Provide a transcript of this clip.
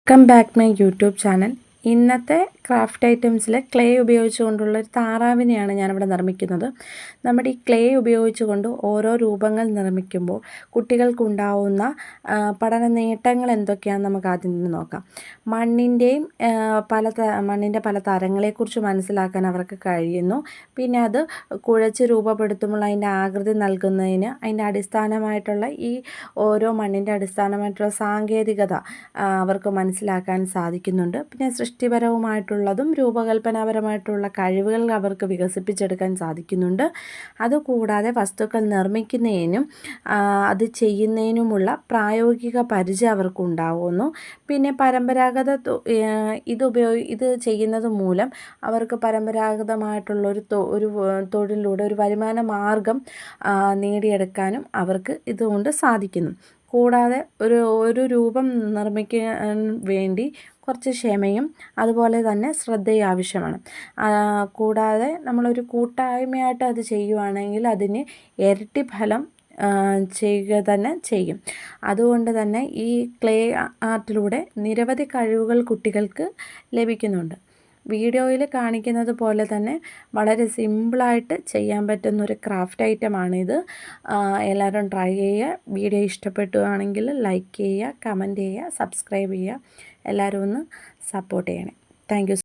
Welcome back my YouTube channel. ഇന്നത്തെ craft ഐറ്റംസിൽ clay ഉപയോഗിച്ചുകൊണ്ടുള്ള ഒരു താറാവിനെയാണ് ഞാനിവിടെ നിർമ്മിക്കുന്നത്. നമ്മുടെ ഈ ക്ലേ ഉപയോഗിച്ചുകൊണ്ട് ഓരോ രൂപങ്ങൾ നിർമ്മിക്കുമ്പോൾ കുട്ടികൾക്കുണ്ടാവുന്ന പഠന നേട്ടങ്ങൾ എന്തൊക്കെയാണെന്ന് നമുക്ക് ആദ്യം നിന്ന് നോക്കാം. മണ്ണിൻ്റെയും മണ്ണിൻ്റെ പല തരങ്ങളെക്കുറിച്ച് മനസ്സിലാക്കാൻ അവർക്ക് കഴിയുന്നു. പിന്നെ അത് കുഴച്ച് രൂപപ്പെടുത്തുമ്പോൾ അതിൻ്റെ ആകൃതി നൽകുന്നതിന് അതിൻ്റെ അടിസ്ഥാനമായിട്ടുള്ള ഈ ഓരോ മണ്ണിൻ്റെ അടിസ്ഥാനമായിട്ടുള്ള സാങ്കേതികത അവർക്ക് മനസ്സിലാക്കാൻ സാധിക്കുന്നുണ്ട്. പിന്നെ സൃഷ്ടിപരവുമായിട്ടുള്ളതും രൂപകൽപ്പനാപരമായിട്ടുള്ള കഴിവുകൾ അവർക്ക് വികസിപ്പിച്ചെടുക്കാൻ സാധിക്കുന്നുണ്ട്. അതുകൂടാതെ വസ്തുക്കൾ നിർമ്മിക്കുന്നതിനും അത് ചെയ്യുന്നതിനുമുള്ള പ്രായോഗിക പരിചയം അവർക്കുണ്ടാകുന്നു. പിന്നെ പരമ്പരാഗത ഇത് ചെയ്യുന്നത് മൂലം അവർക്ക് പരമ്പരാഗതമായിട്ടുള്ളൊരു തൊഴിലിലൂടെ ഒരു വരുമാന മാർഗം നേടിയെടുക്കാനും അവർക്ക് ഇതുകൊണ്ട് സാധിക്കുന്നു. കൂടാതെ ഒരു രൂപം നിർമ്മിക്കാൻ വേണ്ടി കുറച്ച് ക്ഷമയും അതുപോലെ തന്നെ ശ്രദ്ധയും ആവശ്യമാണ്. കൂടാതെ നമ്മളൊരു കൂട്ടായ്മയായിട്ട് അത് ചെയ്യുവാണെങ്കിൽ അതിന് ഇരട്ടി ഫലം ചെയ്യുക തന്നെ ചെയ്യും. അതുകൊണ്ട് തന്നെ ഈ ക്ലേ ആർട്ടിലൂടെ നിരവധി കഴിവുകൾ കുട്ടികൾക്ക് ലഭിക്കുന്നുണ്ട്. വീഡിയോയിൽ കാണിക്കുന്നത് പോലെ തന്നെ വളരെ സിമ്പിളായിട്ട് ചെയ്യാൻ പറ്റുന്ന ഒരു ക്രാഫ്റ്റ് ഐറ്റമാണിത്. എല്ലാവരും ട്രൈ ചെയ്യുക. വീഡിയോ ഇഷ്ടപ്പെടുകയാണെങ്കിൽ ലൈക്ക് ചെയ്യുക, കമൻറ്റ് ചെയ്യുക, സബ്സ്ക്രൈബ് ചെയ്യുക. എല്ലാവരും ഒന്ന് സപ്പോർട്ട് ചെയ്യണേ. Thank you.